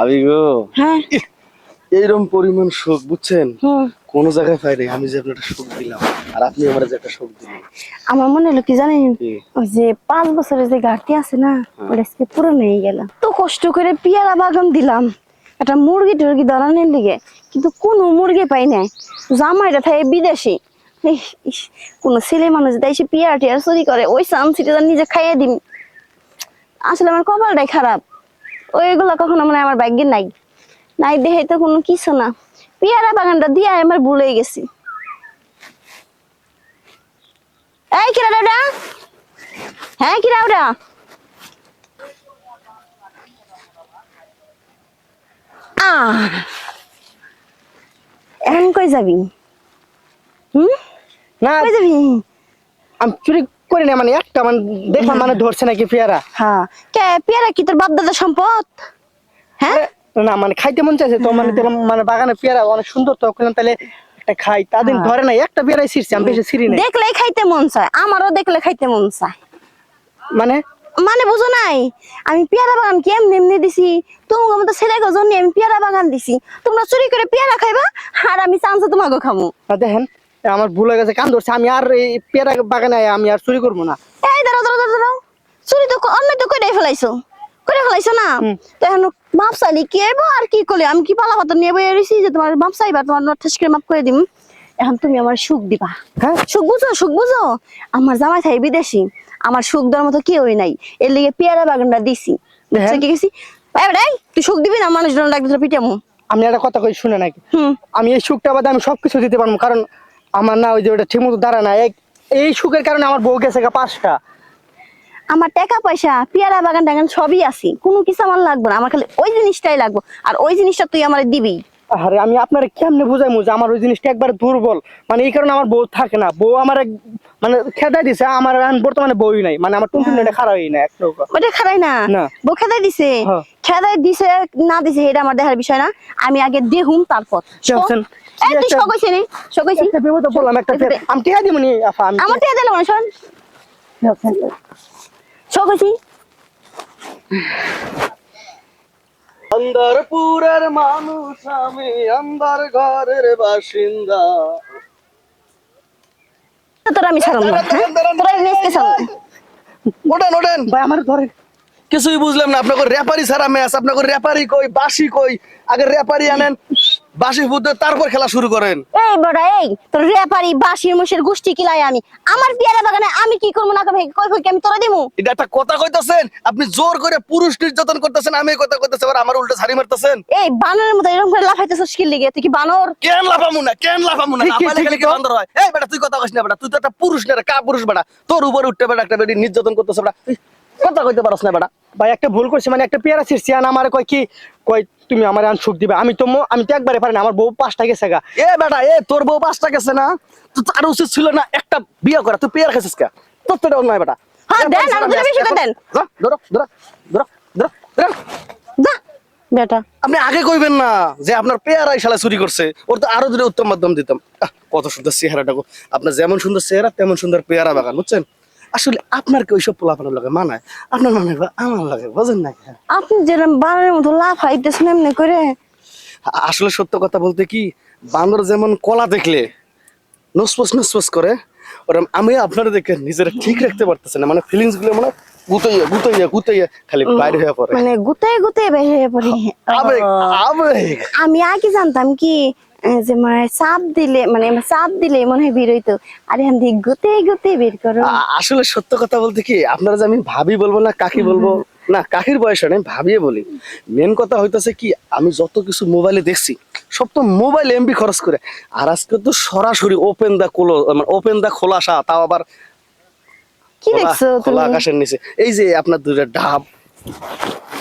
আমি গো হ্যাঁ এইরকম পরিমাণ সুখ বুঝছেন হুম কোন জায়গায় পাই নাই। আমি যে আপনার সুখ দিলাম আর আপনি আমার যে একটা সুখ দিলেন। আমার মনে হলো কি জানেন কি? ওই যে 5 বছরের যে ঘাটতি আছে না ওটা আজকে পুরো নিয়ে গেল। তো কষ্ট করে পেয়ারা বাগান দিলাম একটা মুরগি টুরগি ধরানোর লিগে, কিন্তু কোনো মুরগি পাই নাই। জামাইটা থাকে বিদেশি। ইস, ইস, কোনো ছেলে মানুষ যদি এসে পেয়ারা টিয়ারা চুরি করে ওই চামচিটা নিজে খাইয়ে দিন। আসলে আমার কপালটাই খারাপ, ওইগুলো কখনো মানে আমার ভাগ্যে নাই। নাই দেখে তো কোনো কিছু না, পেয়ারা বাগানটা দিয়ে আমার ভুলে গেছি। এই কিরা ওটা? হ্যাঁ কিরা ওটা? এখন কই যাবি? না কই যাবি? আমি চুরি করি না, মানে একটা মানে দেখলাম মানে ধরছে নাকি পেয়ারা। হ্যাঁ কে পেয়ারা কি তোর বাপ দাদার সম্পদ? হ্যাঁ না মানে খাইতে মন চাইছে তো, মানে দেখলাম মানে বাগানে পেয়ারা অনেক সুন্দর, তো ওখানে তাহলে একটা খাই। তাদের ধরে নাই, একটা পেয়ারাই ছিঁড়ছি, আমি বেশি ছিঁড়ি নাই। দেখলেই খাইতে মন চায়, আমারও দেখলে খাইতে মন চায়। মানে মানে বুঝো নাই, আমি পেয়ারা বাগান কি এমনি এমনি দিছি? তোমাকে মতো ছেলেকে জন্য আমি পেয়ারা বাগান দিছি, তোমরা চুরি করে পেয়ারা খাইবা আর আমি চান্স তোমাকে খামু। দেখেন আমার ভুল হয়ে গেছে, কান ধরছে, আমি আর এই পেয়ারা বাগানে আমি আর চুরি করবো না। এই দাঁড়াও দাঁড়াও দাঁড়াও দাঁড়াও, চুরি তো অন্য তো করে ফেলাইছো, করে ফেলাইছো না? তো এখন মাপ চাইলি কি এবো আর কি করলে? আমি কি পালা পাতা নিয়ে বয়ে রয়েছি যে তোমার মাপ চাইবা, তোমার ঠাস করে মাপ করে দিম? এখন তুমি আমার সুখ দিবা। হ্যাঁ সুখ বুঝো, সুখ বুঝো। আমার জামাই থাই বিদেশি, আমার সুখ দেওয়ার মতো কেউই নাই, এর লিগে পেয়ারা বাগানটা দিছি। বুঝছো কি গেছি? তুই সুখ দিবি না, মানুষজন লাগবে পিটামু। আমি একটা কথা কই শুনে নাকি, হুম আমি এই সুখটা বাদে আমি সবকিছু দিতে পারবো, কারণ আমার না ওই যে ওটা ঠিক মতো দাঁড়া না। এই সুখের কারণে আমার বউ গেছে 5টা। আমার টাকা পয়সা পেয়ারা বাগান টাগান সবই আছে, কোনো কিছু আমার লাগবে না, আমার খালি ওই জিনিসটাই লাগবে, আর ওই জিনিসটা তুই আমার দিবি। আরে আমি আপনার কেমনে বুঝাইমু যে আমার ওই জিনিসটা একবার দুর্বল, মানে এই কারণে আমার বউ থাকে না। বউ আমার মানে খেদাই দিছে, আমার এখন বর্তমানে বউই নাই, মানে আমার টুনটুনিটা খারাপ হই না একটু। ওটা খারাই না, না। বউ খেদাই দিছে। হ্যাঁ। খেদাই দিছে না দিছে এটা আমার দেখার বিষয় না, আমি আগে দেহুম তারপর। শুনছেন? এই তুই সকইছি নি সকইছি একটা বিপদে বললাম, একটা আমি টিহা দিমু নি আফা, আমি আমার টিয়া দিলাম না, শোন সকইছি। অন্ধরপুরের মানুষ আমি, অন্ধর ঘরের বাসিন্দা। তোর আমি ছাড়ব না, তোরা নেক্সট ছাড়ব। ওঠেন ওঠেন। ভাই আমার ধরে কিছুই বুঝলাম না, আপনাকে রেপারি ছাড়া ম্যাচ, আপনাকে রেপারি কই বাসি কই? আগে রেপারি আনেন, বাসি ফুটে তারপর খেলা শুরু করেন। এই বড়া এই তোর রেপারি বাসির মুশের গোষ্ঠী কিলাই আমি, আমার পেয়ারা বাগানে আমি কি করবো না করবো কই কই আমি তোরা দিমু? এটা একটা কথা কইতাছেন? আপনি জোর করে পুরুষ নির্যাতন করতেছেন, আমি কথা কইতেছি আর আমার উল্টো ছাড়ি মারতেছেন। এই বানরের মতো এরকম করে লাফাইতেছস কি লিগে? তুই কি বানর? কেন লাফামু না, কেন লাফামু না? ঠিক, ঠিক, লাফাইলে খালি ঠিক কি তো। বান্দর হয়? এই বেটা তুই কথা কইস না বেটা, তুই তো একটা পুরুষ না রে, কা পুরুষ বেটা? তোর উপরে উঠতে বেটা একটা বেটি নির্যাতন করতেছ বেটা, তুই কথা কইতে পারছ না বেটা। ভাই একটা ভুল করছি, মানে একটা পেয়ারা ছিঁড়ছি, আর আমার কয় কি কয় তুমি আমার আন সুখ দিবে। আমি তো একবারে পারি না, আমার বউ 5টা গেছে গা। এ বেটা এ তোর বউ 5টা গেছে না? তো তার উচিত ছিল না একটা বিয়ে করা? তুই পেয়ার খাইছিস কা? তোর তো এটা অন্যায় বেটা। হ্যাঁ দেন আর দুটো বেশি করে দেন। যা, ধরো ধরো ধরো ধরো ধরো। যা বেটা। আপনি আগে কইবেন না যে আপনার পেয়ারাই শালা চুরি করছে, ওর তো আরো দূরে উত্তম মাধ্যম দিতাম। কত সুন্দর চেহারাটা গো, আপনার যেমন সুন্দর চেহারা তেমন সুন্দর পেয়ারা বাগান, বুঝছেন? আসলে আপনার কি ওইসব পোলাপানের লাগে মানায়? আপনার মানে আমার লাগে, বুঝেন না? আপনি যেরকম বানরের মতো লাফাইতেছেন এমনি করে। আসলে সত্য কথা বলতে কি, বান্দর যেমন কলা দেখলে নসপস নসপস করে, ওরকম আমি আপনারা দেখে নিজেরা ঠিক রাখতে পারতেছে না, মানে ফিলিংস গুলো মানে গুতাইয়া গুতাইয়া গুতাইয়া খালি বাইরে হয়ে পড়ে। মানে গুতাই গুতাই বের হয়ে পড়ি। আবেগ আবেগ। আমি আগে জানতাম কি যে মানে চাপ দিলে মনে হয় বের হইতো, আর এখন দিয়ে গুতে গুতে বের করো। আসলে সত্য কথা বলতে কি, আপনারা যে আমি ভাবি বলবো না কাকি বলবো না, কাকির বয়স নেই ভাবিয়ে বলি। মেন কথা হইতেছে কি, আমি যত কিছু মোবাইলে দেখছি সব তো মোবাইল এমবি খরচ করে, আর আজকে তো সরাসরি ওপেন দা খোলাসা, তাও আবার কি দেখছো খোলা তুমি? আকাশের নিচে। এই যে আপনার দুইটা ডাব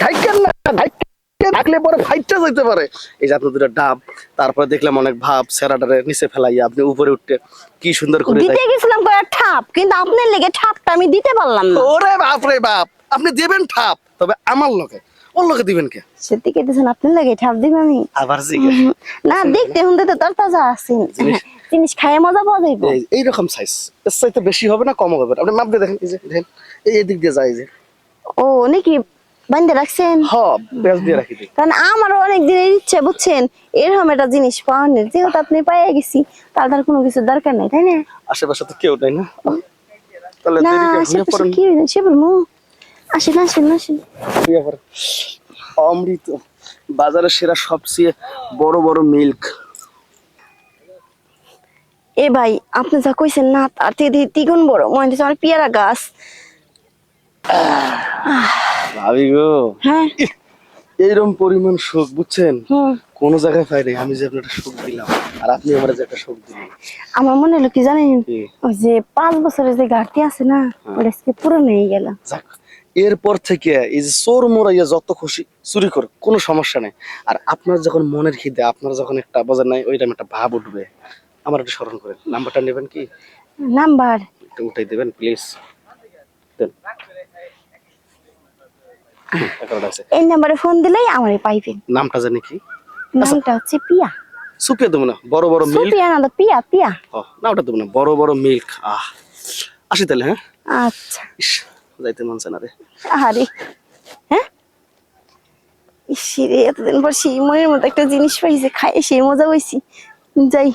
ঢাইকেন না, থাকলে পরে ফাইটটা যাইতে পারে। এই যে আপনার দুইটা ডাব, তারপরে দেখলাম অনেক ভাব সেরাটারে নিচে ফেলাইয়া আপনি উপরে উঠতে কি সুন্দর করে দিতে গেছিলাম করে ঠাপ, কিন্তু আপনার লেগে ঠাপটা আমি দিতে পারলাম না। ওরে বাপ রে বাপ, আপনি দিবেন ঠাপ, তবে আমার লোকে, ওর লোকে দিবেন কে? সত্যি কেটেছেন আপনার লেগে ঠাপ দিব আমি? আবার জিজ্ঞেস না দেখতে হুনতে তো তার তাজা আছেন, জিনিস খাইয়ে মজা পাওয়া যাইব। এইরকম সাইজ, এর চাইতে বেশি হবে না কম হবে না, আপনি মাপ দিয়ে দেখেন। এই যে দেখেন এই দিক দিয়ে যায়, এই যে ও নাকি বান্ধে রাখছেন? হ, পেঁয়াজ দিয়ে রাখি দিই। কারণ আমারও অনেক দিনের ইচ্ছে, বুঝছেন, এরকম একটা জিনিস পাওয়ার, যেহেতু আপনি পাইয়া গেছি, তার আর কোনো কিছু দরকার নাই, তাই না? আশেপাশে তো কেউ নাই না, তাহলে না, দেরি করে শুয়ে আশেপাশে পড়েন, কি হয়েছে বলবো? আসেন আসেন আসেন। শুয়ে পড়েন। অমৃত, বাজারের সেরা সবচেয়ে বড় বড় মিল্ক। এ ভাই, আপনি যা কইছেন না, তার থেকে দ্বিগুণ বড় মনে হচ্ছে আমার পেয়ারা গাছ। ভাবি গো, হ্যাঁ। এইরকম পরিমাণ সুখ বুঝছেন হুম। কোন জায়গায় পাই নাই। আমি যে আপনার একটা সুখ দিলাম আর আপনি আমার যে একটা সুখ দিলেন। আমার মনে হলো কি জানেন, কি? ওই যে 5 বছরের যে ঘাটতি আছে না, ওটা আজকে পুরো হয়ে গেল। যাক, এরপর থেকে এই যে চোর মোরাইয়া যত খুশি চুরি করে কোনো সমস্যা নেই। আর আপনার যখন মনের খিদে, আপনার যখন একটা বাজার নাই, ওই টাইম একটা ভাব উঠবে, আমার একটু স্মরণ করেন। নাম্বারটা নেবেন কি? নাম্বার? একটু উঠাই দেবেন প্লিজ। দেন। এগারোটা আছে। এই নাম্বারে ফোন দিলেই আমারে পাইবেন। নামটা জানি কি? নামটা হচ্ছে পিয়া। সুপিয়া দেবো না, বড় বড় মিল্ক। সুপিয়া না তো পিয়া, পিয়া। না, ওটা দেবো না, বড় বড় মিল্ক। আসি তাহলে, হ্যাঁ? আচ্ছা। ইস, যাইতে মন চায় না রে। আরে, হ্যাঁ, ইস রে, এতদিন পর সেই মনের মতো একটা জিনিস পাইছে, খাই সেই মজা পাইছি। যাই।